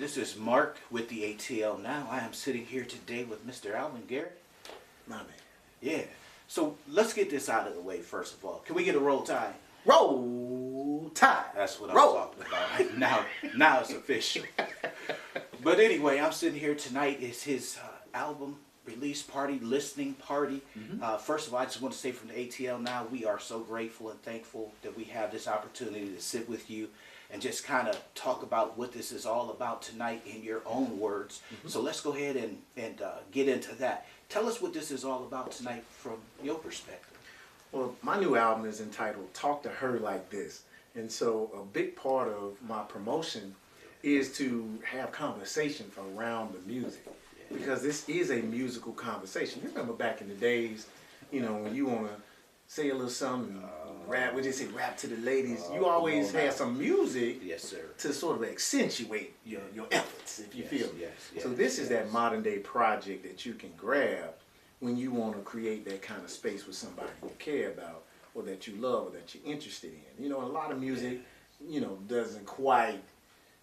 This is Mark with the ATL Now. I am sitting here today with Mr. Alvin Garrent. My man. Yeah. So let's get this out of the way first of all. Can we get a roll tide? Roll Tide. That's what Roll. I'm talking about. Now it's official. But anyway, I'm sitting here tonight. It's his album release party, listening party. First of all, I just want to say from the ATL Now, we are so grateful and thankful that we have this opportunity to sit with you and just kind of talk about what this is all about tonight in your own words. So let's go ahead and get into that. Tell us what this is all about tonight from your perspective. Well, my new album is entitled Talk to Her Like This. And so a big part of my promotion is to have conversation around the music. Because this is a musical conversation. You remember back in the days, you know, when you want to say a little something, rap, we just say rap to the ladies, you always had some music to sort of accentuate your efforts, if you feel me. So this is that modern day project that you can grab when you want to create that kind of space with somebody you care about or that you love or that you're interested in. You know, a lot of music, you know, doesn't quite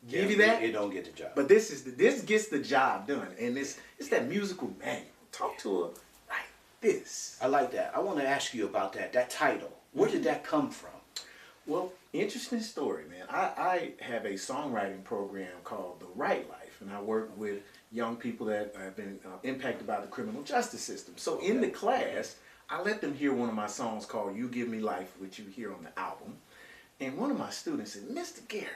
give you that. It don't get the job. But this gets the job done, and it's that musical manual. Talk to her like this. I like that. I want to ask you about that title. Where did that come from? Well, interesting story, man. I have a songwriting program called The Right Life, and I work with young people that have been impacted by the criminal justice system. So in the class, I let them hear one of my songs called You Give Me Life, which you hear on the album. And one of my students said, Mr. Garrett,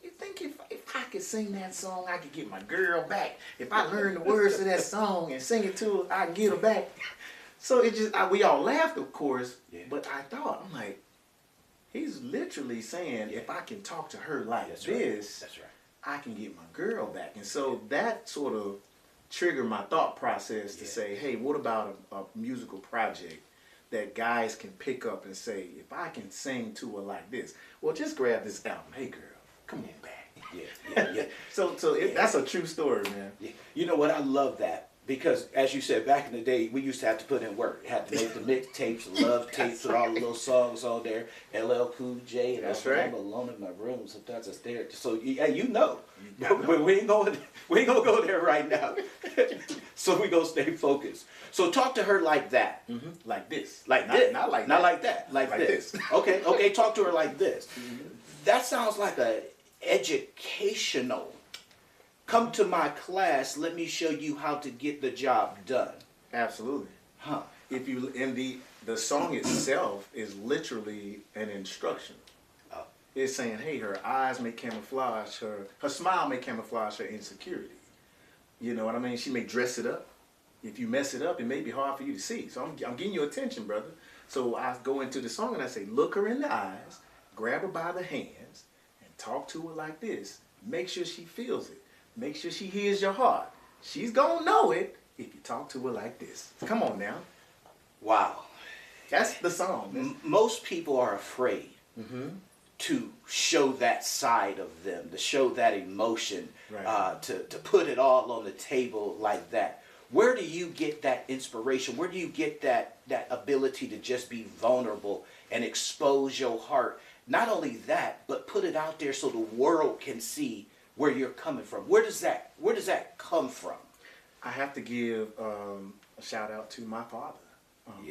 you think if I could sing that song, I could get my girl back? If I learn the words to that song and sing it to her, I can get her back? So it just, we all laughed, of course, but I thought, I'm like, he's literally saying, if I can talk to her like this, I can get my girl back. And so that sort of triggered my thought process to say, hey, what about a musical project that guys can pick up and say, if I can sing to her like this, well, just grab this album. Hey, girl, come on back. So that's a true story, man. You know what? I love that. Because, as you said, back in the day, we used to have to put in work. Had to make the mixtapes, love tapes with all the little songs on there. LL Cool J, and I'm alone in my room. Sometimes I stare at you. So, yeah, you know. But we ain't gonna go there right now. So we gonna stay focused. So talk to her like that. Like this. Like this. Not like that. Like this. Okay, talk to her like this. That sounds like a educational. Come to my class, let me show you how to get the job done. Absolutely. Huh. If you in the song itself is literally an instruction. It's saying, hey, her eyes may camouflage her smile may camouflage her insecurity. You know what I mean? She may dress it up. If you mess it up, it may be hard for you to see. So I'm getting your attention, brother. So I go into the song and I say, look her in the eyes, grab her by the hands, and talk to her like this. Make sure she feels it. Make sure she hears your heart. She's gonna know it if you talk to her like this. Come on now. Wow. That's the song. Most people are afraid to show that side of them, to show that emotion, to put it all on the table like that. Where do you get that inspiration? Where do you get that ability to just be vulnerable and expose your heart? Not only that, but put it out there so the world can see where you're coming from. Where does that come from? I have to give a shout out to my father,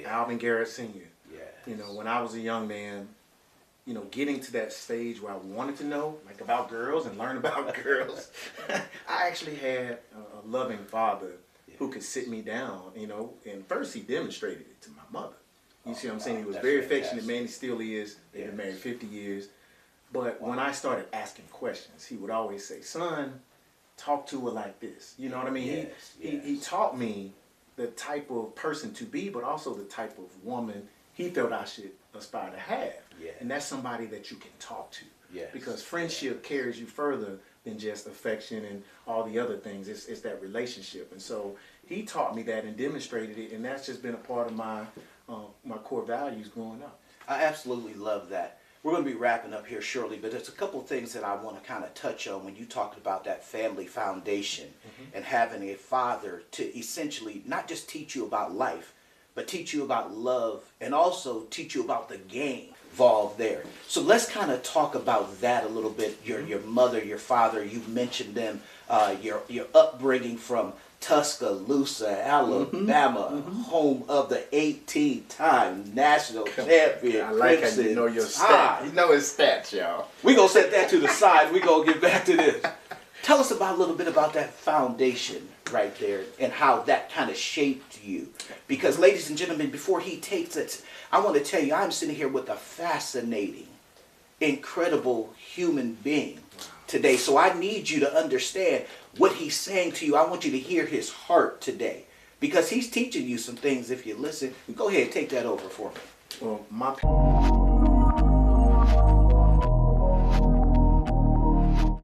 Alvin Garrent Sr. You know, when I was a young man, you know, getting to that stage where I wanted to know, like, about girls and learn about girls, I actually had a loving father who could sit me down, you know, and first he demonstrated it to my mother. You see what I'm saying? He was very affectionate man. He still is. They've been married 50 years. But when I started asking questions, he would always say, son, talk to her like this. You know what I mean? He taught me the type of person to be, but also the type of woman he felt I should aspire to have. And that's somebody that you can talk to. Because friendship carries you further than just affection and all the other things. It's that relationship. And so he taught me that and demonstrated it, and that's just been a part of my core values growing up. I absolutely love that. We're going to be wrapping up here shortly, but there's a couple things that I want to kind of touch on when you talked about that family foundation and having a father to essentially not just teach you about life, but teach you about love and also teach you about the game. involved there. So let's kind of talk about that a little bit. Your mother, your father, you mentioned them, your upbringing from Tuscaloosa, Alabama, home of the 18-time national champion. I like how you know your stats. You know his stats, y'all. We're going to set that to the side. We're going to get back to this. Tell us about a little bit about that foundation right there and how that kind of shaped you. Because, ladies and gentlemen, before he takes it, I want to tell you, I'm sitting here with a fascinating, incredible human being today. So I need you to understand what he's saying to you. I want you to hear his heart today, because he's teaching you some things. If you listen, go ahead, take that over for me. Well, my